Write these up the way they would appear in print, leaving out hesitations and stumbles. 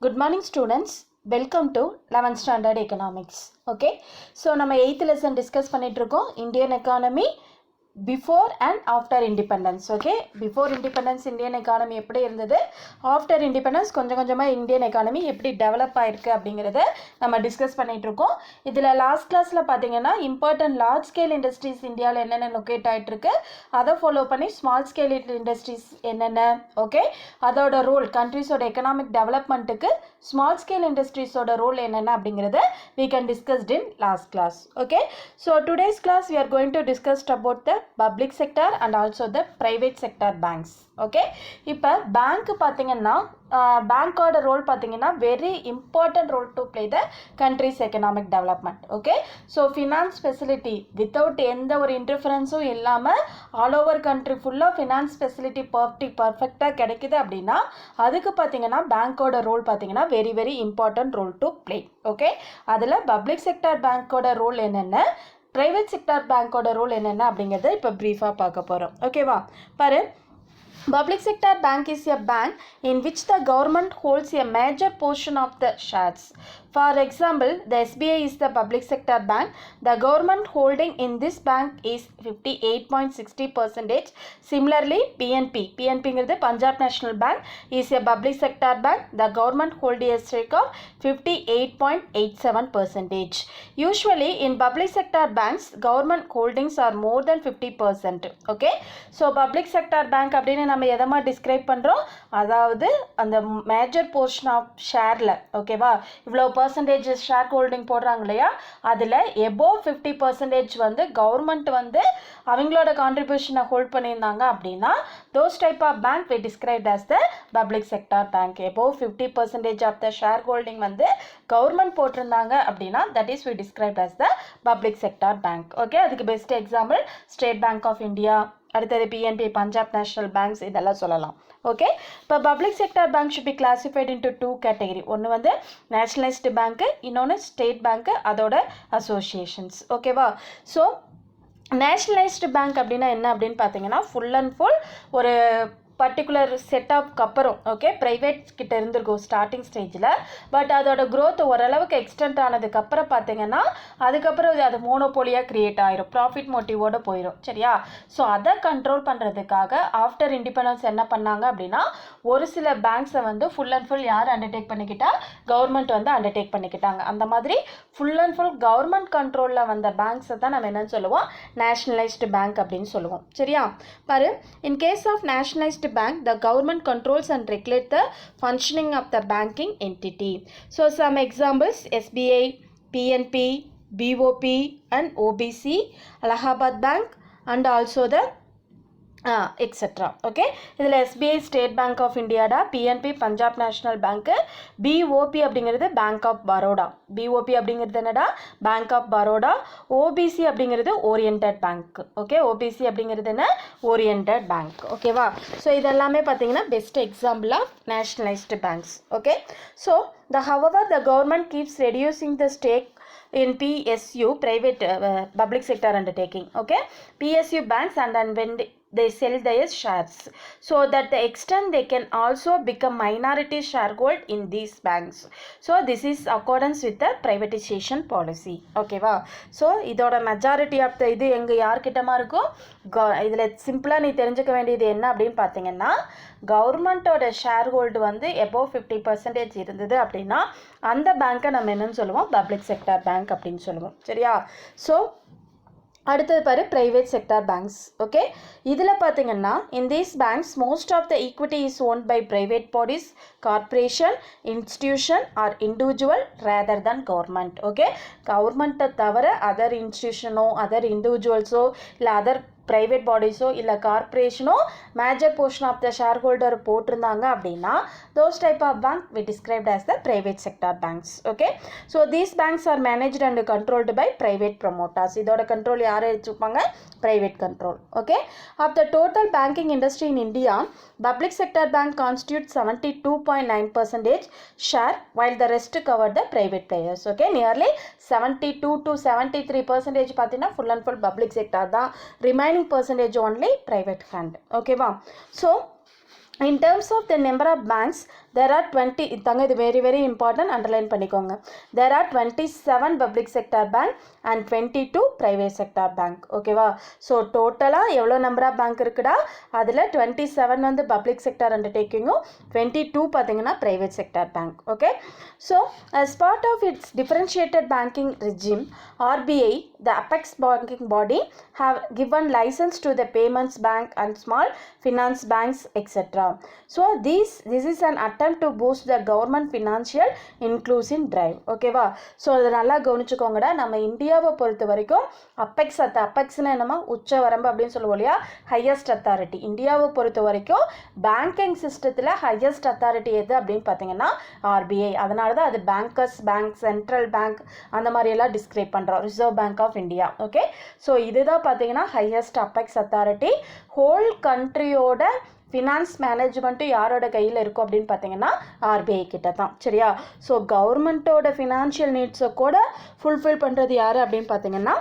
Good morning students. Welcome to 11th standard economics. Okay. So நம்ம 8th lesson discuss பண்ணிட்டு இருக்கோம் Indian economy before and after independence. Okay. Before independence Indian economy எப்படி இருந்தது, after independence கொஞ்சம் கொஞ்சமாக Indian economy எப்படி develop ஆயிருக்கு அப்படிங்கிறத நம்ம டிஸ்கஸ் பண்ணிட்டு இருக்கோம். இதில் லாஸ்ட் கிளாஸில் பார்த்தீங்கன்னா இம்பார்ட்டன்ட் லார்ஜ் ஸ்கேல் இண்டஸ்ட்ரீஸ் இந்தியாவில் என்னென்ன லொக்கேட் ஆகிட்டு இருக்கு, அதை ஃபாலோ பண்ணி ஸ்மால் ஸ்கேல் இண்டஸ்ட்ரீஸ் என்னென்ன, ஓகே, அதோட ரோல் கண்ட்ரிஸோட எக்கனாமிக் டெவலப்மெண்ட்டுக்கு ஸ்மால் ஸ்கேல் இண்டஸ்ட்ரீஸோட ரோல் என்னென்ன அப்படிங்கிறத we can discussed in last class. Okay, so today's class we are going to discuss about the public sector and also the private sector banks. Okay, இப்போ bank பார்த்தீங்கன்னா பேங்கோட role பார்த்தீங்கன்னா very important role to play the country's economic development. Okay, so finance facility without எந்த ஒரு இன்டர்ஃபரன்ஸும் இல்லாமல் all over country ஃபுல்லாக finance facility பர்ஃபெக்டாக கிடைக்குது அப்படின்னா அதுக்கு பார்த்தீங்கன்னா பேங்கோட ரோல் பார்த்தீங்கன்னா very very important role to play. Okay, அதில் பப்ளிக் செக்டார் பேங்கோட ரோல் என்னென்ன, ப்ரைவேட் செக்டார் பேங்கோட ரோல் என்னென்ன அப்படிங்கிறத இப்போ ப்ரீஃபாக பார்க்க போகிறோம். ஓகேவா, பாரு. Public sector bank is a bank in which the government holds a major portion of the shares. For example, the SBI is the public sector bank. The government holding in this bank is 58.60%. Similarly, PNP is the Punjab National Bank is a public sector bank. The government holds a stake of 58.87%. Usually, in public sector banks, government holdings are more than 50%. Okay, so public sector bank அப்படினு நம்ம எதமா describe பண்ணுறோம், அதாவது அந்த major portion of ஷேரில், ஓகேவா, இவ்வளோ percentage share holding போடுறாங்க இல்லையா, அதில் எபோவ் 50% வந்து கவர்மெண்ட் வந்து அவங்களோட கான்ட்ரிபியூஷனை ஹோல்ட் பண்ணியிருந்தாங்க அப்படின்னா those type of bank we described as the public sector bank. Above 50% of the share holding வந்து கவர்மெண்ட் போட்டிருந்தாங்க அப்படின்னா that is we described as the public sector bank. Okay, அதுக்கு best example State Bank of India, அடுத்தது PNB, Punjab National banks, இதெல்லாம் சொல்லலாம். Okay, இப்போ public sector bank should be classified into 2 category. ஒன்று வந்து நேஷனலைஸ்டு பேங்க்கு, இன்னொன்று ஸ்டேட் பேங்க்கு, அதோட அசோசியேஷன்ஸ். ஓகேவா, ஸோ நேஷ்னலைஸ்டு பேங்க் அப்படின்னா என்ன அப்படின்னு பார்த்தீங்கன்னா ஃபுல் அண்ட் ஃபுல் ஒரு பர்டிகுலர் செட்டப்க்கு அப்புறம், ஓகே, ப்ரைவேட் கிட்ட இருந்திருக்கும் ஸ்டார்டிங் ஸ்டேஜில், பட் அதோட க்ரோத் ஓரளவுக்கு எக்ஸ்டெண்ட் ஆனதுக்கப்புறம் பார்த்தீங்கன்னா அதுக்கப்புறம் அது மோனோபோலியாக க்ரியேட் ஆயிரும், ப்ராஃபிட் மோட்டிவோடு போயிடும். சரியா, ஸோ அதை கண்ட்ரோல் பண்ணுறதுக்காக ஆஃப்டர் இண்டிபெண்டன்ஸ் என்ன பண்ணாங்க அப்படின்னா ஒரு சில பேங்க்ஸை வந்து ஃபுல் அண்ட் ஃபுல் யார் அண்டர்டேக் பண்ணிக்கிட்டா, கவர்மெண்ட் வந்து அண்டர்டேக் பண்ணிக்கிட்டாங்க. அந்த மாதிரி ஃபுல் அண்ட் ஃபுல் கவர்மெண்ட் கண்ட்ரோலில் வந்த பேங்க்ஸை தான் நம்ம என்னன்னு சொல்லுவோம், நேஷ்னலைஸ்டு பேங்க் அப்படின்னு சொல்லுவோம். சரியா, பாரு, in case of nationalised bank, the government controls and regulates the functioning of the banking entity. So some examples: SBI, PNP, BOP and OBC, Allahabad Bank and also the etc. Okay, இதில் SBI State Bank of இந்தியாடா, PNB Punjab National bank, BOB அப்படிங்கிறது Bank of Baroda, BOB அப்படிங்கிறது என்னடா Bank of Baroda, OBC அப்படிங்கிறது oriented bank. Okay, OBC அப்படிங்கிறது என்ன, oriented bank. ஓகேவா, so இதெல்லாமே பார்த்தீங்கன்னா best example of nationalised banks. Okay, so however the government keeps reducing the stake in PSU, private public sector undertaking. Okay, PSU banks and when they sell their shares, so that the extent they can also become minority shareholder in these banks. So this is accordance with the privatization policy. Okay va, so இதோட majority of the இது எங்கே யார்கிட்டமா இருக்கும், இதில் சிம்பிளாக நீ தெரிஞ்சுக்க வேண்டியது என்ன அப்படின்னு பார்த்தீங்கன்னா கவர்மெண்ட்டோட ஷேர் ஹோல்டு வந்து எபோவ் 50% இருந்தது அப்படின்னா அந்த பேங்க்கை நம்ம என்னன்னு சொல்லுவோம், பப்ளிக் செக்டார் பேங்க் அப்படின்னு சொல்லுவோம். சரியா, ஸோ அடுத்தது பாரு ப்ரைவேட் செக்டார் பேங்க்ஸ். ஓகே, இதில் பார்த்தீங்கன்னா in these banks most of the equity is owned by private bodies, corporation, institution or individual rather than government. Okay, கவர்மெண்ட்டை தவிர அதர் இன்ஸ்டிடியூஷனோ அதர் இண்டிவிஜுவல்ஸோ இல்லை அதர் ப்ரைவேட் பாடிஸோ இல்லை கார்பரேஷனோ major portion of the share holder போட்டிருந்தாங்க அப்படின்னா those type of bank we described as the private sector banks. Okay, so these banks are managed and controlled by private promoters. இதோட control யாரை வச்சுப்பாங்க, private control. Okay, of the total banking industry in India public sector bank constitutes 72.9% share while the rest cover the private players. Okay, nearly 72 to 73% பார்த்தீங்கன்னா full and full public sector தான், remaining percentage only private hand. Okay வா, so In terms of the number of banks, there are 20 தங்க இது very important underline பண்ணிக்கோங்க. There are 27 public sector bank and 22 private sector bank. ஓகேவா? So டோட்டலாக எவ்வளோ number of bank இருக்குடா, அதில் 27 வந்து பப்ளிக் செக்டர் அண்டர்டேக்கிங்கும் 22 பார்த்தீங்கன்னா private sector bank. Okay, so as part of its differentiated banking regime, RBI, the apex banking body, have given license to the payments bank and small finance banks, etc. So this is an attempt to boost the government financial inclusion drive. ஓகேவா? So அதை நல்லா கவனிச்சுக்கோங்கடா. நம்ம இந்தியாவை பொறுத்த வரைக்கும் அப்பெக்ஸ்னு என்னமா உச்ச வரம்பு அப்படின்னு சொல்லுவோம் இல்லையா, ஹையஸ்ட் அத்தாரிட்டி. இந்தியாவை பொறுத்த வரைக்கும் பேங்கிங் சிஸ்டத்தில் ஹையஸ்ட் அத்தாரிட்டி எது அப்படின்னு பார்த்தீங்கன்னா ஆர்பிஐ. அதனால தான் அது பேங்கர்ஸ் பேங்க், சென்ட்ரல் பேங்க் அந்த மாதிரியெல்லாம் டிஸ்கிரைப் பண்ணுறோம், Reserve Bank of India. Okay, so இதுதான் பார்த்தீங்கன்னா ஹையஸ்ட் அப்பெக்ஸ் அத்தாரிட்டி. ஹோல் கண்ட்ரியோட ஃபினான்ஸ் மேனேஜ்மெண்ட்டு யாரோட கையில் இருக்கும் அப்படின்னு பார்த்தீங்கன்னா ஆர்பிஐ கிட்ட தான். சரியா? ஸோ கவர்மெண்ட்டோட ஃபினான்ஷியல் நீட்ஸை கூட ஃபுல்ஃபில் பண்ணுறது யார் அப்படின்னு பார்த்தீங்கன்னா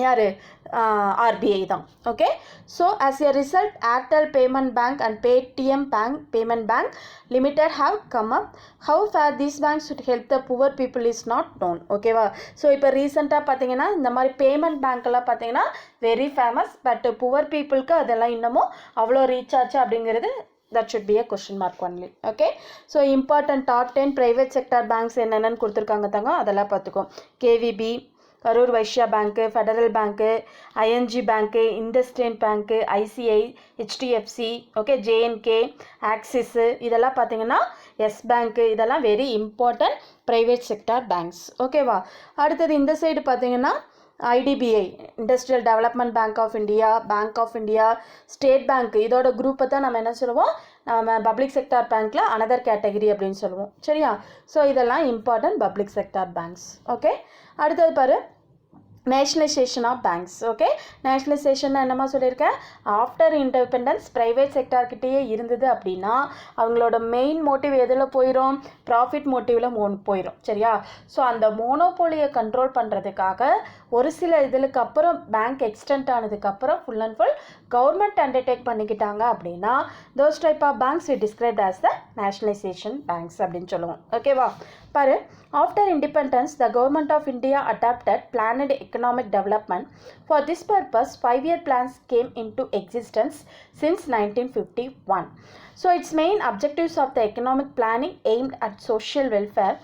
யார்? ஆர்பிஐ தான். Okay, so as a result Airtel payment bank and Paytm bank payment bank limited have come up. How far these banks would help the poor people is not known. ஓகேவா? So இப்போ ரீசெண்டாக பார்த்தீங்கன்னா இந்த மாதிரி payment பேங்க்கெல்லாம் பார்த்தீங்கன்னா very famous, but poor பீப்புளுக்கு அதெல்லாம் இன்னமும் அவ்வளோ ரீச் ஆச்சு அப்படிங்கிறது that should be a question mark only. Okay, so important top 10 private sector banks என்னென்னு கொடுத்துருக்காங்க தாங்க, அதெல்லாம் பார்த்துக்கோ. KVB, Karur Vysya bank, federal bank, ING bank, industrial bank, ICI, HDFC, okay, J N K, Axis, இதெல்லாம் பார்த்தீங்கன்னா எஸ் பேங்க்கு. இதெல்லாம் very important private sector banks. ஓகேவா? அடுத்தது இந்த சைடு பார்த்தீங்கன்னா IDBI, industrial development Bank of India, State Bank. இதோட குரூப்பை தான் நம்ம என்ன சொல்லுவோம், நம்ம பப்ளிக் செக்டார் பேங்க்கில் அனதர் கேட்டகரி அப்படின்னு சொல்லுவோம். சரியா? ஸோ இதெல்லாம் important public sector banks. Okay, அடுத்தது பாரு, nationalisation of banks. Okay, nationalisation என்னமா சொல்லியிருக்கேன், ஆஃப்டர் இண்டிபெண்டன்ஸ் ப்ரைவேட் செக்டார்கிட்டேயே இருந்தது அப்படின்னா அவங்களோட மெயின் மோட்டிவ் எதில் போயிடும், ப்ராஃபிட் மோட்டிவில் போயிடும். சரியா? ஸோ அந்த மோனோபோலியை கண்ட்ரோல் பண்ணுறதுக்காக ஒரு சில இதுக்கு அப்புறம் பேங்க் எக்ஸ்டெண்ட் ஆனதுக்கப்புறம் full and full government undertake பண்ணிக்கிட்டாங்க அப்படின்னா those type of banks we described as the nationalisation banks அப்படின்னு சொல்லுவோம். ஓகேவா? பாரு, after independence, the government of India adopted planned economic development. For this purpose, 5-year plans came into existence since 1951. So its main objectives of the economic planning aimed at social welfare.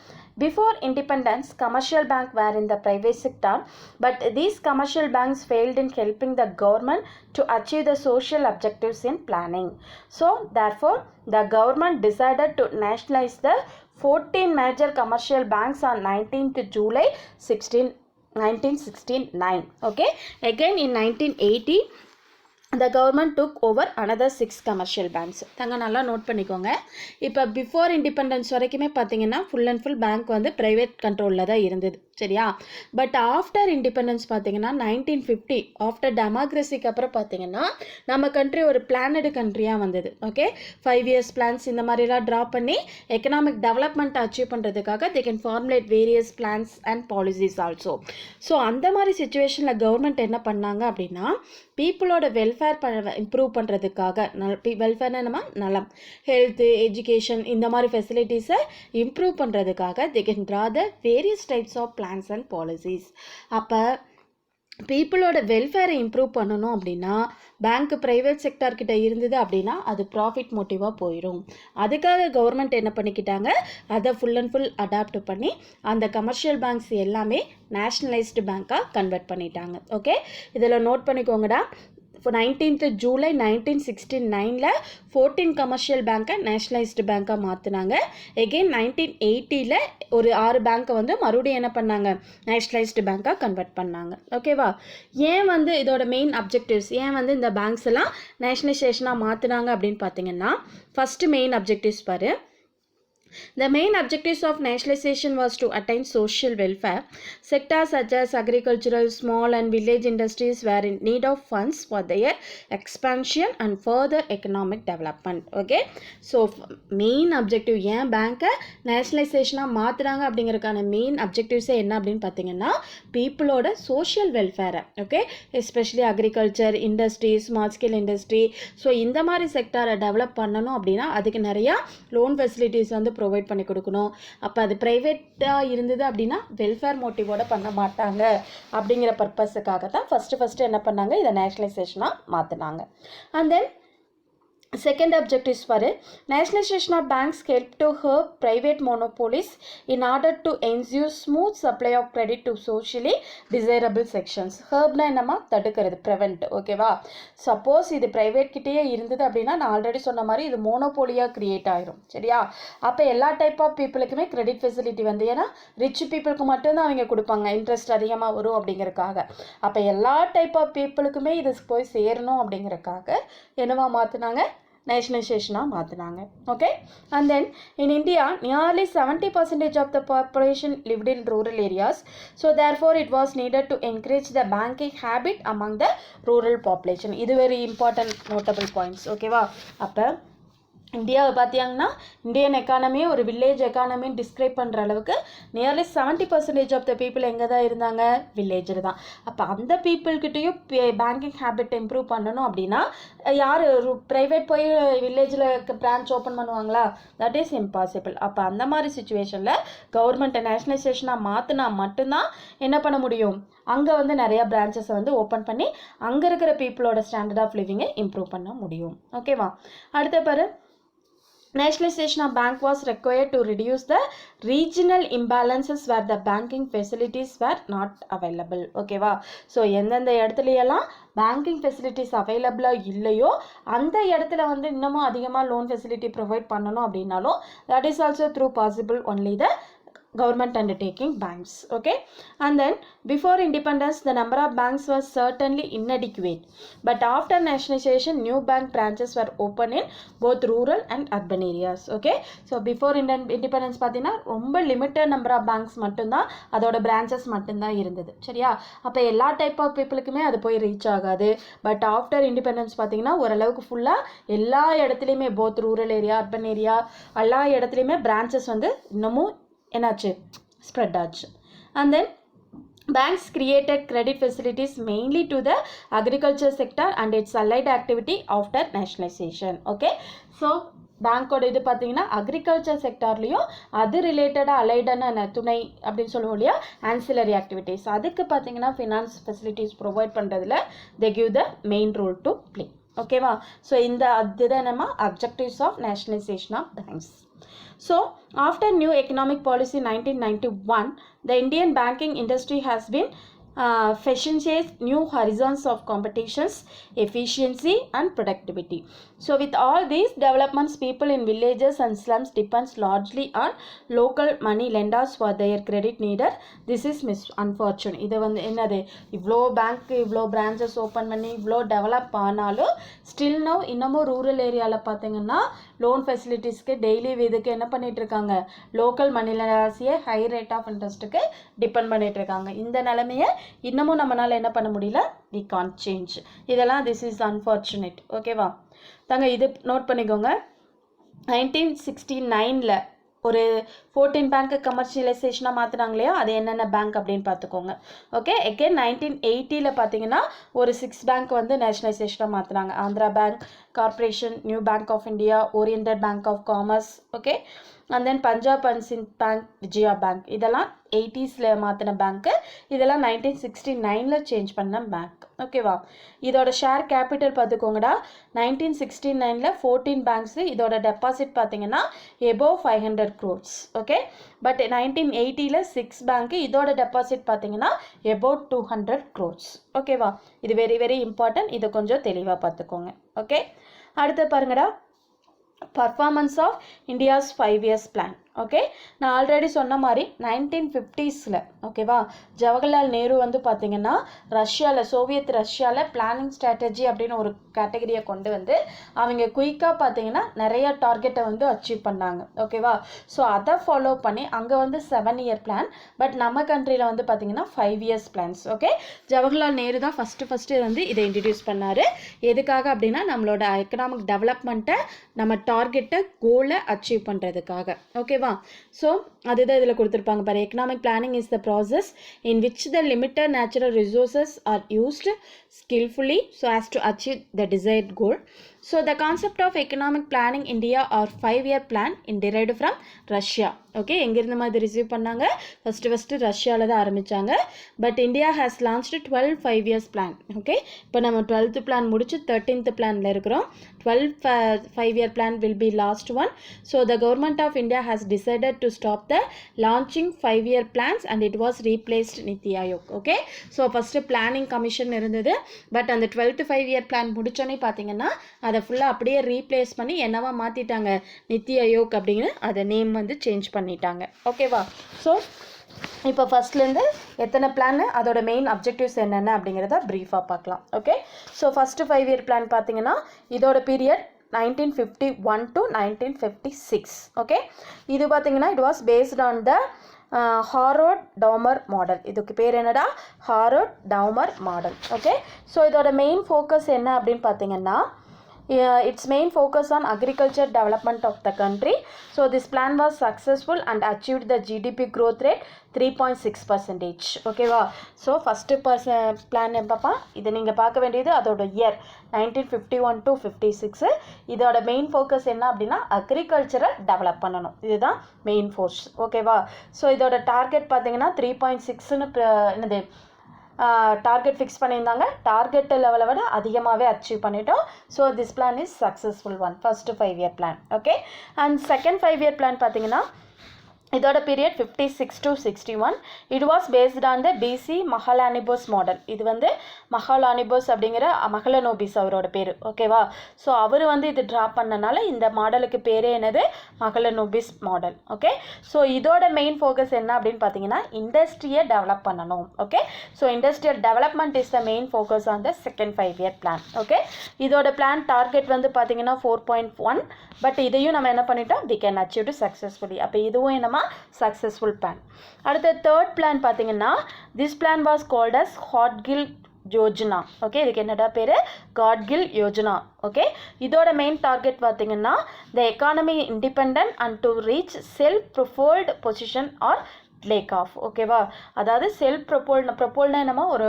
Before independence, commercial banks were in the private sector, but these commercial banks failed in helping the government to achieve the social objectives in planning. So, therefore, the government decided to nationalize the 14 major commercial banks on 19th July 1969. Okay, again in 1980 the government took over another 6 commercial banks. தங்க நல்லா note பண்ணிக்கோங்க. இப்போ before independence வரைக்குமே பார்த்தீங்கன்னா full and full bank வந்து private கண்ட்ரோலில் தான் இருந்தது. சரியா? பட் ஆஃப்டர் இண்டிபெண்டன்ஸ் பார்த்தீங்கன்னா 1950 ஆஃப்டர் டெமோக்ரஸிக்கு அப்புறம் பார்த்தீங்கன்னா நம்ம கண்ட்ரி ஒரு பிளானடு கண்ட்ரியாக வந்தது. ஓகே, 5 years பிளான்ஸ் இந்த மாதிரிலாம் ட்ரா பண்ணி எக்கனாமிக் டெவலப்மெண்ட் அச்சீவ் பண்ணுறதுக்காக they can formulate various plans and policies also. So அந்த மாதிரி சுச்சுவேஷனில் கவர்மெண்ட் என்ன பண்ணாங்க அப்படின்னா பீப்புளோட வெல்ஃபேர் இம்ப்ரூவ் பண்ணுறதுக்காக, வெல்ஃபேர்னா நம்ம நலம், ஹெல்த்து, எஜுகேஷன் இந்த மாதிரி ஃபெசிலிட்டிஸை இம்ப்ரூவ் பண்ணுறதுக்காக they can draw the various types of plans and policies. அப்போ பீப்புளோட வெல்ஃபேரை இம்ப்ரூவ் பண்ணணும் அப்படின்னா பேங்க் ப்ரைவேட் செக்டார்கிட்ட இருந்தது அப்படின்னா அது ப்ராஃபிட் மோட்டிவாக போயிடும். அதுக்காக கவர்மெண்ட் என்ன பண்ணிக்கிட்டாங்க, அதை ஃபுல் அண்ட் ஃபுல் அடாப்ட் பண்ணி அந்த கமர்ஷியல் பேங்க்ஸ் எல்லாமே நேஷ்னலைஸ்டு பேங்காக கன்வெர்ட் பண்ணிட்டாங்க. ஓகே, இதில் நோட் பண்ணிக்கோங்கடா. 19th July 1969 14 கமர்ஷியல் பேங்க்கை நேஷ்னலைஸ்டு பேங்காக மாற்றினாங்க. எகெயின் 1980 ஒரு 6 பேங்க்கை வந்து மறுபடியும் என்ன பண்ணாங்க, நேஷ்னலைஸ்டு பேங்காக கன்வெர்ட் பண்ணாங்க. ஓகேவா? ஏன் வந்து இதோட மெயின் அப்ஜெக்டிவ்ஸ், ஏன் வந்து இந்த பேங்க்ஸ் எல்லாம் நேஷ்னலைசேஷனாக மாற்றினாங்க அப்படின்னு பார்த்தீங்கன்னா ஃபஸ்ட்டு மெயின் அப்ஜெக்டிவ்ஸ் பாரு, The main objectives of nationalization was to attain social welfare. Sectors such as agricultural, small and village industries were in need of funds for their expansion and further economic development. Okay, so main objective ஏன் பேங்கை நேஷனலைசேஷனாக மாற்றுறாங்க அப்படிங்கிறதுக்கான main அப்ஜெக்டிவ்ஸே என்ன அப்படின்னு பார்த்தீங்கன்னா பீப்புளோட social வெல்ஃபேரை, okay, especially agriculture, industry, small scale industry, so இந்த மாதிரி செக்டாரை டெவலப் பண்ணணும் அப்படின்னா அதுக்கு நிறையா லோன் ஃபெசிலிட்டிஸ் வந்து ப்ரொவைட் பண்ணி கொடுக்கணும். அப்போ அது ப்ரைவேட்டாக இருந்தது அப்படின்னா வெல்ஃபேர் மோட்டிவோட பண்ண மாட்டாங்க. அப்படிங்கிற பர்பஸுக்காக தான் ஃபஸ்ட்டு என்ன பண்ணாங்க, இதை நேஷனலைசேஷனாக மாற்றினாங்க. And then second objectives for it, nationalization of banks help to curb private monopolies in order to ensure smooth supply of credit to socially desirable sections. Curbனா என்னமா தடுக்கிறது, prevent, ஓகேவா. சப்போஸ் இது ப்ரைவேட் கிட்டேயே இருந்தது அப்படின்னா நான் ஆல்ரெடி சொன்ன மாதிரி இது மோனோபோலியாக கிரியேட் ஆயிரும், சரியா. அப்போ எல்லா டைப் ஆஃப் பீப்புளுக்குமே கிரெடிட் ஃபெசிலிட்டி வந்து, ஏன்னா ரிச் பீப்புளுக்கு மட்டும்தான் அவங்க கொடுப்பாங்க, இன்ட்ரெஸ்ட் அதிகமாக வரும் அப்படிங்கிறக்காக. அப்போ எல்லா டைப் ஆஃப் பீப்புளுக்குமே இது போய் சேரணும் அப்படிங்கிறக்காக என்னவா மாற்றினாங்க, nationalization மாற்றினாங்க. Okay, and then in India nearly 70% of the population lived in rural areas, so therefore it was needed to encourage the banking habit among the rural population. இது very important notable points, ஓகேவா. அப்போ இந்தியாவை பார்த்திங்கன்னா Indian எக்கானமியை ஒரு village எக்கானமின்னு describe பண்ணுற அளவுக்கு nearly 70% of the people எங்கே தான் இருந்தாங்க, வில்லேஜில் தான். அப்போ அந்த பீப்புள்கிட்டையும் பேங்கிங் ஹேபிட் இம்ப்ரூவ் பண்ணணும் அப்படின்னா யார் ப்ரைவேட் போய் வில்லேஜில் பிரான்ச் ஓப்பன் பண்ணுவாங்களா, தட் இஸ் இம்பாசிபிள். அப்போ அந்த மாதிரி சுச்சுவேஷனில் கவர்மெண்ட்டை நேஷனலைசேஷனாக மாற்றினா மட்டும்தான் என்ன பண்ண முடியும், அங்கே வந்து நிறையா பிரான்ச்சஸை வந்து ஓப்பன் பண்ணி அங்கே இருக்கிற பீப்புளோட ஸ்டாண்டர்ட் ஆஃப் லிவிங்கை இம்ப்ரூவ் பண்ண முடியும். ஓகேவா. அடுத்த பாரு, nationalization of bank was required to reduce the regional imbalances where the banking facilities were not available. ஓகேவா. ஸோ எந்தெந்த இடத்துலையெல்லாம் பேங்கிங் ஃபெசிலிட்டிஸ் அவைலபிளாக இல்லையோ அந்த இடத்துல வந்து இன்னமும் அதிகமாக லோன் ஃபெசிலிட்டி ப்ரொவைட் பண்ணணும் அப்படின்னாலும் that is also through possible only the government undertaking banks. Okay, and then before independence the number of banks was certainly inadequate, but after nationalization new bank branches were open in both rural and urban areas. Okay, so before independence பார்த்தீங்கன்னா ரொம்ப limited number of banks மட்டும்தான், அதோட branches மட்டும்தான் இருந்தது, சரியா. அப்போ எல்லா type of பீப்புளுக்குமே அது போய் ரீச் ஆகாது. பட் ஆஃப்டர் இண்டிபெண்டன்ஸ் பார்த்தீங்கன்னா ஓரளவுக்கு ஃபுல்லாக எல்லா இடத்துலையுமே both rural area, urban area எல்லா இடத்துலையுமே பிரான்ச்சஸ் வந்து இன்னமும் என்னாச்சு, ஸ்ப்ரெட் ஆச்சு. And then banks created credit facilities mainly to the agriculture sector and its allied activity after nationalization. Okay, so பேங்கோட இது பார்த்தீங்கன்னா அக்ரிகல்ச்சர் செக்டார்லேயும் அது ரிலேட்டடாக அலைடான துணை அப்படின்னு சொல்லுவோம் இல்லையா, ஆன்சிலரி ஆக்டிவிட்டீஸ், அதுக்கு பார்த்தீங்கன்னா ஃபினான்ஸ் ஃபெசிலிட்டிஸ் ப்ரொவைட் பண்ணுறதுல they give the main role to play. ஓகேவா. ஸோ இந்த அதுதான் நம்ம objectives of nationalisation of banks. So, after new economic policy 1991, the Indian banking industry has been facilitates new horizons of competitions, efficiency and productivity. So with all these developments, people in villages and slums depends largely on local money lenders for their credit needed. This is unfortunate. இது வந்து என்னது, இவ்வளோ bank இவ்வளோ branches open பண்ணி இவ்வளோ develop ஆனாலும் still now இன்னமும் rural ஏரியாவில் பார்த்தீங்கன்னா லோன் ஃபெசிலிட்டிஸ்க்கு டெய்லி இதுக்கு என்ன பண்ணிட்டு இருக்காங்க, லோக்கல் மணி லெண்டர்ஸையே ஹை ரேட் ஆஃப் இன்ட்ரெஸ்ட்டுக்கு டிபெண்ட் பண்ணிட்டு இருக்காங்க. இந்த நிலைமையை இன்னமும் நம்மளால் என்ன பண்ண முடியல, we can't change. இதெல்லாம் this is unfortunate. ஓகேவா தாங்க. இது நோட் பண்ணிக்கோங்க. 1969 ஒரு 14 பேங்க்கு கமர்ஷியலைசேஷனாக மாற்றினாங்க இல்லையா, அது என்னென்ன பேங்க் அப்படின்னு பார்த்துக்கோங்க. ஓகே, அகெயின் 1980 பார்த்தீங்கன்னா ஒரு 6 பேங்க் வந்து நேஷனலைசேஷனாக மாற்றினாங்க. Andhra bank, corporation, New Bank of India, oriented Bank of Commerce, okay, and then Punjab and Sind bank, Vijaya bank. இதெல்லாம் 80s மாற்றின பேங்க்கு, இதெல்லாம் 1969 சேஞ்ச் பண்ண பேங்க். ஓகேவா. இதோட ஷேர் கேபிட்டல் பார்த்துக்கோங்கடா. 1969 14 பேங்க்ஸு, இதோட டெபாசிட் பார்த்தீங்கன்னா எபோவ் 500 crores. ஓகே, பட் 1980 6 பேங்க்கு, இதோட டெபாசிட் பார்த்தீங்கன்னா எபோவ் 200 crores. ஓகேவா. இது வெரி வெரி இம்பார்ட்டன்ட், இதை கொஞ்சம் தெளிவாக பார்த்துக்கோங்க. ஓகே, அடுத்து பாருங்கடா, performance of India's 5 years plan. Okay, நான் ஆல்ரெடி சொன்ன மாதிரி 1950s ஓகேவா, ஜவஹர்லால் நேரு வந்து பார்த்தீங்கன்னா ரஷ்யாவில், சோவியத் ரஷ்யாவில் பிளானிங் ஸ்ட்ராட்டஜி அப்படின்னு ஒரு கேட்டகரியை கொண்டு வந்து அவங்க குயிக்காக பார்த்தீங்கன்னா நிறைய டார்கெட்டை வந்து அச்சீவ் பண்ணாங்க. ஓகேவா, ஸோ அதை ஃபாலோ பண்ணி அங்கே வந்து 7-year பிளான், பட் நம்ம கண்ட்ரியில் வந்து பார்த்தீங்கன்னா 5 years plans. Okay, Jawaharlal Nehru தான் ஃபஸ்ட்டு வந்து இதை இன்ட்ரடியூஸ் பண்ணார். எதுக்காக அப்படின்னா நம்மளோட எக்கனாமிக் டெவலப்மெண்ட்டை, நம்ம டார்கெட்டை, கோலை அச்சீவ் பண்ணுறதுக்காக. ஓகேவா, ஸோ அதுதான் இதில் கொடுத்துருப்பாங்க பாரு. Economic planning is the process in which the limited natural resources R used skillfully so as to achieve the desired goal. So the concept of economic planning India or 5-year plan in derived from Russia. Okay, எங்கிருந்து மாதிரி receive பண்ணாங்க, first ரஷ்யாவில் தான் ஆரம்பித்தாங்க. But India has launched 12 5 years plan. Okay, இப்போ நம்ம 12th plan முடிச்சு 13th பிளானில் இருக்கிறோம். 12 5-year plan will be last one. So the government of India has decided to stop the launching 5-year plans and it was replaced Niti Aayog. Okay, so first planning commission இருந்தது, but அந்த 12th 5-year plan முடிச்சோன்னே பார்த்தீங்கன்னா அதை ஃபுல்லாக அப்படியே replace பண்ணி என்னவா மாற்றிட்டாங்க, நித்தி ஆயோக் அப்படின்னு அதை நேம் வந்து சேஞ்ச் பண்ணிட்டாங்க. ஓகேவா, ஸோ இப்போ ஃபஸ்ட்லேருந்து எத்தனை பிளான், அதோட மெயின் அப்ஜெக்டிவ்ஸ் என்னென்ன அப்படிங்கிறத ப்ரீஃபாக பார்க்கலாம். Okay, so first 5-year plan பார்த்தீங்கன்னா இதோட பீரியட் 1951 to 1956. ஓகே, இது பார்த்தீங்கன்னா it was based on the Harrod Domar model. இதுக்கு பேர் என்னடா, ஹாரோட்-டவுமர் மாடல். ஓகே, ஸோ இதோட மெயின் ஃபோக்கஸ் என்ன அப்படின்னு பார்த்தீங்கன்னா, its main focus on agriculture development of the country. So this plan was successful and achieved the GDP growth rate 3.6%. ஓகேவா, so first plan எப்பப்பா, இதை நீங்கள் பார்க்க வேண்டியது அதோட இயர் 1951 to 56. இதோட மெயின் ஃபோக்கஸ் என்ன அப்படின்னா அக்ரிகல்ச்சரை டெவலப் பண்ணணும், இதுதான் மெயின் ஃபோர்ஸ். ஓகேவா, ஸோ இதோட டார்கெட் பார்த்தீங்கன்னா 3.6ன்னு என்னது டார்கெட் ஃபிக்ஸ் பண்ணியிருந்தாங்க. டார்கெட் லெவலை விட அதிகமாகவே அச்சீவ் பண்ணிட்டோம். So this plan is successful one, first 5-year plan. Okay, and second 5-year plan பார்த்தீங்கன்னா இதோட period 56 to 61. It was based on the PC Mahalanobis model. இது வந்து மஹலானிபோஸ் அப்படிங்கிற மஹலனோபிஸ் அவரோட பேர். ஓகேவா, ஸோ அவர் வந்து இது ட்ரா பண்ணனால இந்த மாடலுக்கு பேரே என்னது, மஹலனோபிஸ் மாடல். ஓகே, ஸோ இதோட மெயின் ஃபோக்கஸ் என்ன அப்படின்னு பார்த்தீங்கன்னா இண்டஸ்ட்ரியை டெவலப் பண்ணணும். Okay, so industrial development is the main focus on the second 5-year plan. Okay, இதோட பிளான் டார்கெட் வந்து பார்த்தீங்கன்னா 4.1, பட் இதையும் நம்ம என்ன பண்ணிட்டோம், வி கேன் அச்சீவ் சக்ஸஸ்ஃபுல்லி. அப்போ இதுவும் என்னமா சக்ஸஸ்ஃபுல் பிளான். அடுத்த தேர்ட் பிளான் பார்த்தீங்கன்னா this plan was called as Gadgil Yojana. Okay, இதுக்கு என்னடா பேர், காட்கில் யோஜனா. ஓகே, இதோட மெயின் டார்கெட் பார்த்தீங்கன்னா the economy independent and to reach self propelled position or lake off. ஓகேவா, அதாவது செல்ஃப் ப்ரொபோல்னா என்னமா ஒரு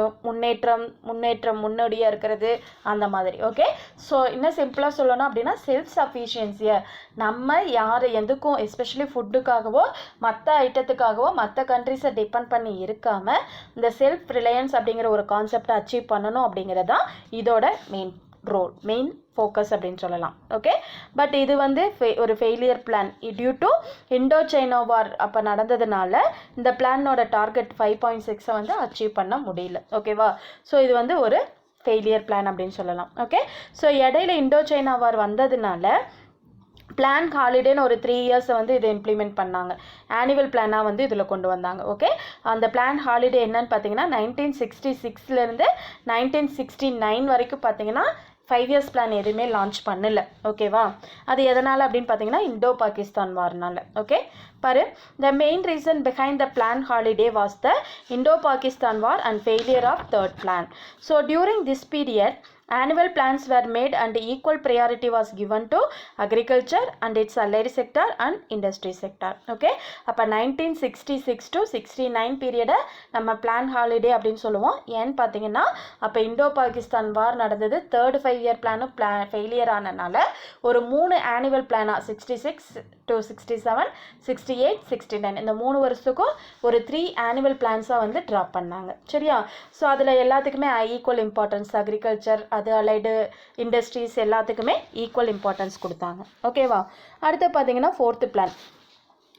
முன்னோடியாக இருக்கிறது அந்த மாதிரி. ஓகே, ஸோ இன்னும் சிம்பிளாக சொல்லணும் அப்படின்னா செல்ஃப் சஃபிஷியன்சியை நம்ம யார் எதுக்கும் எஸ்பெஷலி ஃபுட்டுக்காகவோ மற்ற ஐட்டத்துக்காகவோ மற்ற கண்ட்ரிஸை டிபெண்ட் பண்ணி இருக்காமல் இந்த செல்ஃப் ரிலையன்ஸ் அப்படிங்கிற ஒரு கான்செப்டை அச்சீவ் பண்ணணும் அப்படிங்கிறது தான் இதோட மெயின் ஃபோக்கஸ் அப்படின்னு சொல்லலாம். ஓகே, பட் இது வந்து ஒரு failure plan due to Indo China war அப்போ நடந்ததுனால இந்த பிளானோட டார்கெட் 5.6 வந்து அச்சீவ் பண்ண முடியல. ஓகேவா, ஸோ இது வந்து ஒரு ஃபெயிலியர் பிளான் அப்படின்னு சொல்லலாம். ஓகே, ஸோ இடையில இண்டோ சைனா வார் வந்ததுனால பிளான் ஹாலிடேன்னு ஒரு 3 years வந்து இதை இம்ப்ளிமெண்ட் பண்ணாங்க. ஆனுவல் பிளானாக வந்து இதில் கொண்டு வந்தாங்க. ஓகே, அந்த பிளான் ஹாலிடே என்னன்னு பார்த்தீங்கன்னா 1966லேருந்து 1969 வரைக்கும் பார்த்தீங்கன்னா 5 years பிளான் எதுவுமே லான்ச் பண்ணல. ஓகேவா, அது எதனால் அப்படின்னு பார்த்தீங்கன்னா இண்டோ பாகிஸ்தான் வார்னால. ஓகே, பாரு, the main reason behind the plan holiday was the Indo-Pakistan war and failure of third plan. So during this period annual plans were made and equal priority was given to agriculture and its allied sector and industry sector. Okay, அப்போ 1966 to 69 பீரியடை நம்ம plan holiday அப்படின்னு சொல்லுவோம். ஏன்னு பார்த்தீங்கன்னா அப்போ Indo Pakistan வார் நடந்தது. Third 5-year பிளானும் failure ஆனனால ஒரு 3 ஆனுவல் பிளானாக 66 to 67, 68, 69 இந்த 3 வருஷத்துக்கும் ஒரு 3 ஆனுவல் பிளான்ஸாக வந்து ட்ரா பண்ணாங்க. சரியா, ஸோ அதில் எல்லாத்துக்குமே ஈக்குவல் இம்பார்ட்டன்ஸ், அக்ரிகல்ச்சர் அது அலைடு இண்டஸ்ட்ரீஸ் எல்லாத்துக்குமே ஈக்குவல் இம்பார்ட்டன்ஸ் கொடுத்தாங்க. ஓகேவா, அடுத்து பார்த்தீங்கன்னா 4th பிளான்.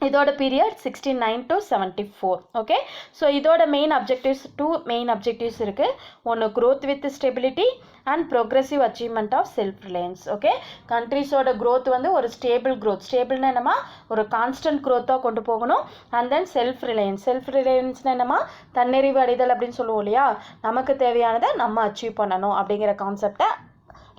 இதோட பீரியட் 69 to 74. ஓகே, ஸோ இதோட மெயின் அப்ஜெக்டிவ்ஸ், 2 மெயின் அப்ஜெக்டிவ்ஸ் இருக்குது. ஒன்று growth with stability and progressive achievement of self reliance. Okay, கண்ட்ரிஸோட க்ரோத் வந்து ஒரு ஸ்டேபிள் க்ரோத், ஸ்டேபிள்னா என்னமா ஒரு கான்ஸ்டன்ட் க்ரோத்தாக கொண்டு போகணும். அண்ட் தென் செல்ஃப் ரிலையன்ஸ்னா என்னமா தன்னிறைவு அடைதல் அப்படின்னு சொல்லுவோம் இல்லையா, நமக்கு தேவையானதை நம்ம அச்சீவ் பண்ணணும் அப்படிங்கிற கான்செப்டை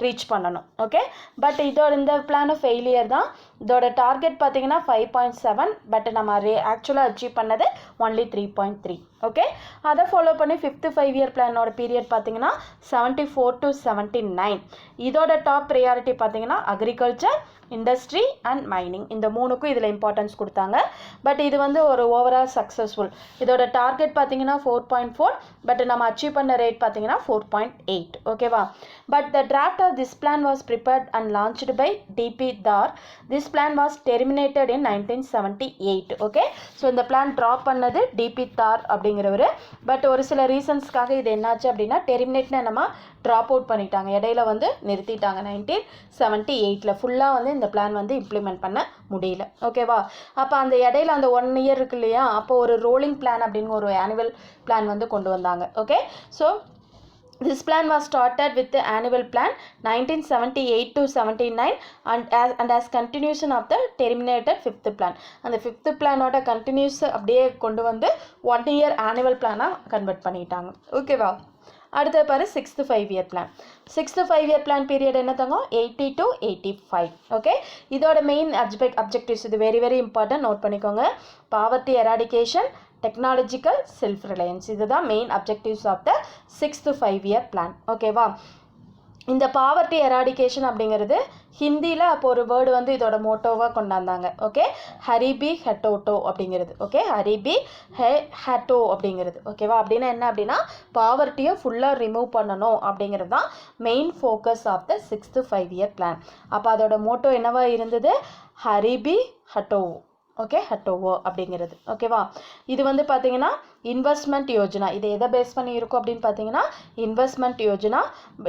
ரீச் பண்ணணும். ஓகே, பட் இதோட இந்த பிளான் ஃபெயிலியர் தான். இதோட டார்கெட் பார்த்தீங்கன்னா 5.7, பட் நம்ம ஆக்சுவலாக அச்சீவ் பண்ணது ஒன்லி 3.3. ஓகே, அதை ஃபாலோ பண்ணி 5th 5-year பிளானோட பீரியட் பார்த்தீங்கன்னா 74 to 79. இதோட டாப் ப்ரையாரிட்டி பார்த்தீங்கன்னா அக்ரிகல்ச்சர், இண்டஸ்ட்ரி அண்ட் மைனிங், இந்த மூணுக்கும் இதில் இம்பார்ட்டன்ஸ் கொடுத்தாங்க. பட் இது வந்து ஒரு ஓவரால் சக்ஸஸ்ஃபுல். இதோட டார்கெட் பார்த்தீங்கன்னா 4.4, பட் நம்ம அச்சீவ் பண்ண ரேட் பார்த்தீங்கன்னா 4.8. ஓகேவா, but the draft of this plan was prepared and launched by DP Dhar. This plan was terminated in 1978. Okay, so இந்த பிளான் ட்ராப் பண்ணது டிபி தார் அப்படிங்கிறவர். பட் ஒரு சில ரீசன்ஸ்க்காக இது என்னாச்சு அப்படின்னா டெர்மினேட்னு நம்ம ட்ராப் அவுட் பண்ணிட்டாங்க, இடையில வந்து நிறுத்திட்டாங்க. 1978 ஃபுல்லாக வந்து இந்த பிளான் வந்து இம்ப்ளிமெண்ட் பண்ண முடியல. ஓகேவா, அப்போ அந்த இடையில அந்த 1 year இருக்கு இல்லையா, அப்போ ஒரு ரோலிங் பிளான் அப்படின்னு ஒரு ஆனுவல் பிளான் வந்து கொண்டு வந்தாங்க. Okay, so this plan was started with the annual plan 1978 to 79 and as continuation of the terminated 5th plan. அந்த 5th பிளானோட கண்டினியூஸ் அப்படியே கொண்டு வந்து 1 year annual பிளானாக கன்வெர்ட் பண்ணிட்டாங்க. ஓகேவா, அடுத்த பாரு 6th 5-year plan. 6th 5-year plan period என்ன தங்கும் 80 to 85. ஓகே, இதோட மெயின் அப்ஜெக்டிவ்ஸ் இது வெரி வெரி இம்பார்ட்டன்ட், நோட் பண்ணிக்கோங்க. Poverty eradication, technological self reliance, இதுதான் main objectives of the 6th 5-year plan. ஓகேவா, இந்த பாவர்ட்டி எராடிகேஷன் அப்படிங்கிறது ஹிந்தியில் அப்போ ஒரு வேர்டு வந்து இதோட மோட்டோவாக கொண்டாந்தாங்க. ஓகே, ஹரிபி ஹெட்டோட்டோ அப்படிங்கிறது. ஓகே, ஹரிபி ஹேட்டோ அப்படிங்கிறது. ஓகேவா, அப்படின்னா என்ன அப்படின்னா பாவர்ட்டியை ஃபுல்லாக ரிமூவ் பண்ணணும் அப்படிங்கிறது தான் main focus of the 6th 5-year plan. அப்போ அதோட மோட்டோ என்னவா இருந்தது, ஹரிபி ஹட்டோ. ஓகே, ஹட்டோவோ அப்படிங்கிறது. ஓகேவா, இது வந்து பார்த்தீங்கன்னா இன்வெஸ்ட்மெண்ட் யோஜனா, இது எதை பேஸ் பண்ணி இருக்கும் அப்படின்னு பார்த்தீங்கன்னா இன்வெஸ்ட்மெண்ட் யோஜனா.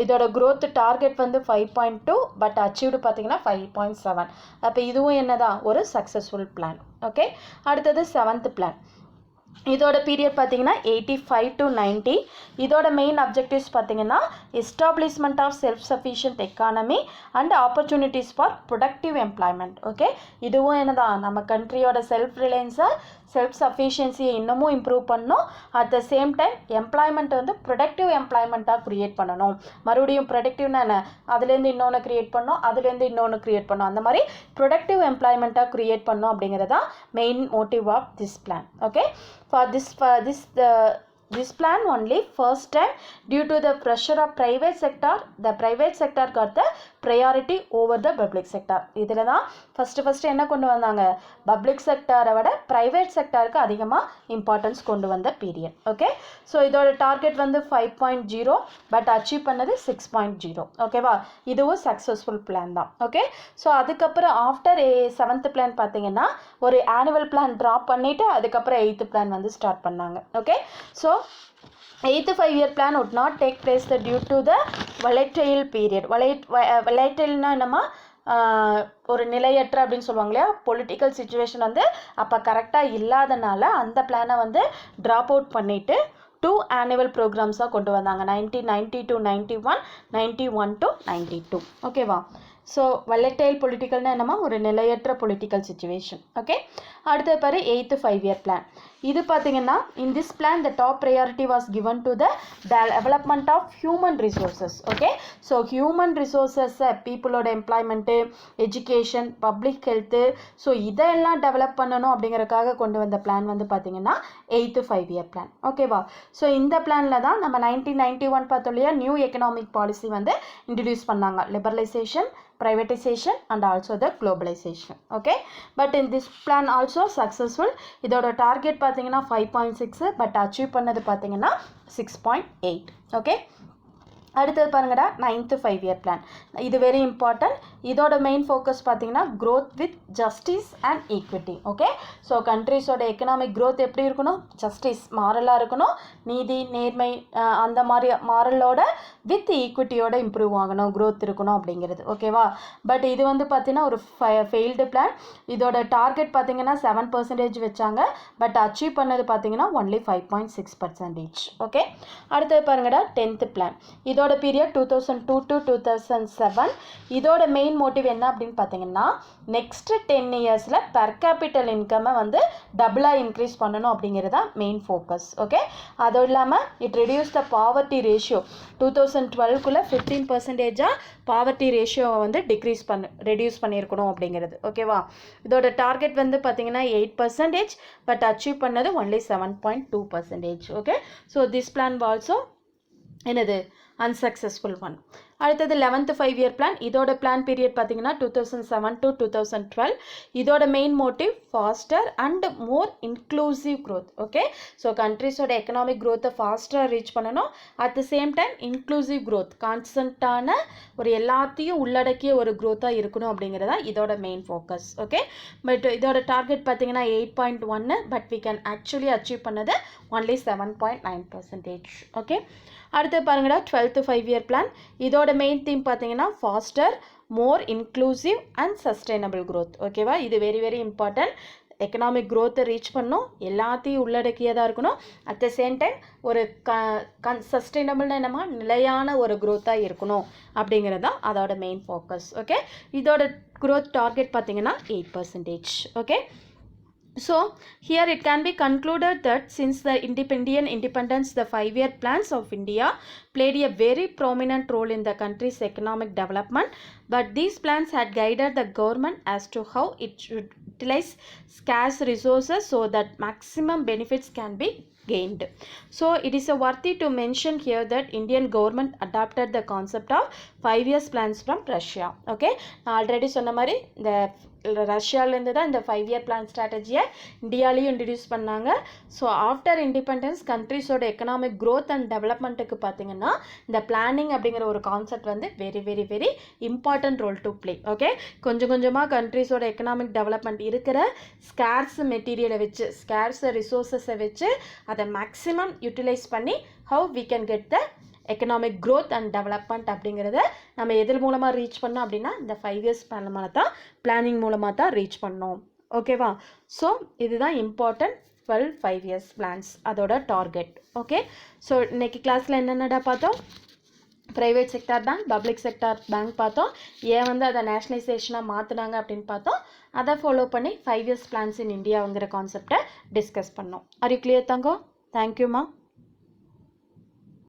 இதோட growth டார்கெட் வந்து 5.2, பட் அச்சீவ்டு பார்த்தீங்கன்னா 5.7. அப்போ இதுவும் என்னதான் ஒரு சக்ஸஸ்ஃபுல் பிளான். ஓகே, அடுத்தது 7th பிளான். இதோட பீரியட் பார்த்தீங்கன்னா 85 to 90. இதோட மெயின் அப்ஜெக்டிவ்ஸ் பார்த்தீங்கன்னா establishment of self sufficient economy and opportunities for productive employment. Okay, இதுவும் என்னதான் நம்ம கண்ட்ரியோட செல்ஃப் ரிலையன்ஸை, செல்ஃப் சஃபிஷியன்சியை இன்னமும் இம்ப்ரூவ் பண்ணணும். At the same time employment வந்து ப்ரொடக்டிவ் எம்ப்ளாய்மெண்ட்டாக க்ரியேட் பண்ணணும். மறுபடியும் ப்ரொடக்டிவ்னா என்ன, அதுலேருந்து இன்னொன்று க்ரியேட் பண்ணணும், அதுலேருந்து இன்னொன்று க்ரியேட் பண்ணணும், அந்த மாதிரி ப்ரொடக்டிவ் எம்ப்ளாய்மெண்ட்டாக க்ரியேட் பண்ணணும் அப்படிங்கிறதான் main motive of this plan. Okay, this plan only first time due to the pressure of private sector, the private sector got the priority over the public sector. இதில் தான் first என்ன கொண்டு வந்தாங்க, public செக்டாரை விட private செக்டாருக்கு அதிகமாக importance கொண்டு வந்த period. Okay, so இதோட டார்கெட் வந்து 5.0, பட் அச்சீவ் பண்ணது 6.0. ஓகேவா, இதுவும் சக்ஸஸ்ஃபுல் பிளான் தான். ஓகே, ஸோ அதுக்கப்புறம் ஆஃப்டர் 7th பிளான் பார்த்தீங்கன்னா ஒரு ஆனுவல் பிளான் ட்ராப் பண்ணிவிட்டு அதுக்கப்புறம் 8th பிளான் வந்து ஸ்டார்ட் பண்ணாங்க. Okay, so 8th 5-year plan would not take place due to the volatile period. Volatileனா என்னமா ஒரு நிலையற்ற அப்படின்னு சொல்லுவாங்க இல்லையா, பொலிட்டிக்கல் சுச்சுவேஷன் வந்து அப்போ கரெக்டாக இல்லாதனால அந்த பிளானை வந்து ட்ராப் அவுட் பண்ணிவிட்டு 2 annual ப்ரோக்ராம்ஸாக கொண்டு வந்தாங்க. 1990 to 91, 91 to 92. ஓகேவா, ஸோ volatile பொலிட்டிக்கல்னா என்னமா ஒரு நிலையற்ற பொலிட்டிக்கல் சுச்சுவேஷன். ஓகே, அடுத்தது பாரு 8th 5-year பிளான். இது பார்த்தீங்கன்னா in this plan the top priority was given to the development of human resources. Okay, so human ரிசோர்ஸஸை பீப்புளோட employment, education, public health, so இதெல்லாம் டெவலப் பண்ணணும் அப்படிங்கிறதுக்காக கொண்டு வந்த பிளான் வந்து பார்த்தீங்கன்னா 8th 5-year பிளான். ஓகேவா, ஸோ இந்த பிளானில் தான் நம்ம 1991 பார்த்தோம் இல்லையா, நியூ எக்கனாமிக் பாலிசி வந்து இன்ட்ரடியூஸ் பண்ணாங்க, liberalisation, privatization and also the globalization. Okay, but in this plan also successful. இதோட டார்கெட் பார்த்தீங்கன்னா 5.6, பட் அச்சீவ் பண்ணது பார்த்தீங்கன்னா 6.8. ஓகே, அடுத்தது பாருங்கடா 9th 5-year பிளான். இது வெரி இம்பார்ட்டன்ட். இதோட மெயின் ஃபோக்கஸ் பார்த்தீங்கன்னா growth with justice and equity. Okay, so கண்ட்ரிஸோட எக்கனாமிக் growth எப்படி இருக்கணும், ஜஸ்டிஸ் மாரலாக இருக்கணும், நீதி நேர்மை அந்த மாதிரி மாரலோட வித் ஈக்விட்டியோட இம்ப்ரூவ் ஆகணும், growth இருக்கணும் அப்படிங்கிறது. ஓகேவா, பட் இது வந்து பார்த்தீங்கன்னா ஒரு ஃபெயில்டு பிளான். இதோட டார்கெட் பார்த்தீங்கன்னா 7% வச்சாங்க, பட் அச்சீவ் பண்ணது பார்த்தீங்கன்னா ஒன்லி 5.6%. ஓகே, அடுத்தது பாருங்கடா 10th பிளான். இதோட பீரியட் 2002 to 2007. இதோட மெயின் மோட்டிவ் என்ன அப்படின்னு பார்த்தீங்கன்னா நெக்ஸ்ட் 10 இயர்ஸில் பெர் கேபிட்டல் இன்கம்மை வந்து டபுளாக இன்க்ரீஸ் பண்ணணும் அப்படிங்கிறது தான் மெயின் ஃபோக்கஸ். ஓகே, அதுவும் இல்லாமல் it reduce the poverty ratio 2012குள்ளே 15% பாவர்ட்டி ரேஷியோவை வந்து ரெடியூஸ் பண்ணியிருக்கணும் அப்படிங்கிறது. ஓகேவா, இதோட டார்கெட் வந்து பார்த்தீங்கன்னா 8%, பட் அச்சீவ் பண்ணது only 7.2%. Okay, so this plan also என்னது அன்சக்ஸஸ்ஃபுல் ஒன். அடுத்தது 11th 5-year பிளான். இதோட பிளான் பீரியட் பார்த்தீங்கன்னா 2007 to 2012. இதோட main motive faster and more inclusive growth. Okay, so கண்ட்ரிஸோட எக்கனாமிக் க்ரோத்தை ஃபாஸ்ட்டாக ரீச் பண்ணணும், at the same time inclusive growth, கான்ஸ்டன்ட்டான ஒரு எல்லாத்தையும் உள்ளடக்கிய ஒரு க்ரோத்தாக இருக்கணும் அப்படிங்கிறதா இதோட மெயின் ஃபோக்கஸ். ஓகே, பட் இதோட டார்கெட் பார்த்தீங்கன்னா 8.1, but we can actually achieve பண்ணது ஒன்லி 7.9%. ஓகே, அடுத்து பாருங்கடா 12th 5-year பிளான். இதோட மெயின் தீம் பார்த்தீங்கன்னா faster more inclusive and sustainable growth. ஓகேவா, இது very very important. Economic க்ரோத்தை reach பண்ணணும், எல்லாத்தையும் உள்ளடக்கியதாக இருக்கணும், அட் த சேம் டைம் ஒரு சஸ்டைனபிள் என்னமா நிலையான ஒரு க்ரோத்தாக இருக்கணும் அப்படிங்கிறது தான் அதோட மெயின் ஃபோக்கஸ். ஓகே, இதோட க்ரோத் டார்கெட் பார்த்தீங்கன்னா 8%. Okay, so here it can be concluded that since the Indian independence, the 5-year plans of India played a very prominent role in the country's economic development, but these plans had guided the government as to how it should utilize scarce resources so that maximum benefits can be gained. So it is worthy to mention here that Indian government adopted the concept of 5 years plans from Russia. Okay, நான் already சொன்ன மாதிரி இந்த ரஷ்யாவிலேருந்து தான் இந்த 5-year plan ஸ்ட்ராட்டஜியை இந்தியாவிலையும் introduce பண்ணாங்க. So after independence கண்ட்ரிஸோட economic growth and டெவலப்மெண்ட்டுக்கு பார்த்தீங்கன்னா இந்த பிளானிங் அப்படிங்கிற ஒரு கான்செப்ட் வந்து very very very important role to play. Okay, கொஞ்சம் கொஞ்சமாக கண்ட்ரிஸோட எக்கனாமிக் டெவலப்மெண்ட் இருக்கிற ஸ்கேர்ஸ் மெட்டீரியலை வச்சு, ஸ்கேர்ஸ் ரிசோர்ஸஸை வச்சு அதை மேக்ஸிமம் யூட்டிலைஸ் பண்ணி how we can get the economic growth and development அப்படிங்கிறத நம்ம எதில் மூலமாக ரீச் பண்ணோம் அப்படின்னா இந்த 5 years பிளானிங் மூலமாக தான் ரீச் பண்ணோம். ஓகேவா, ஸோ இதுதான் இம்பார்ட்டன்ட் 12 5 years பிளான்ஸ், அதோட டார்கெட். ஓகே, ஸோ இன்னைக்கு கிளாஸில் என்னென்னடா பார்த்தோம், private sector bank, public sector bank பார்த்தோம், ஏன் வந்து அதை நேஷ்னலைசேஷனாக மாற்றினாங்க அப்படின்னு பார்த்தோம், அதை ஃபாலோ பண்ணி 5 years பிளான்ஸ் இன் இந்தியாங்கிற கான்செப்டை டிஸ்கஸ் பண்ணோம். ஆர் யூ கிளியர் தங்கம்? தேங்க்யூம்மா.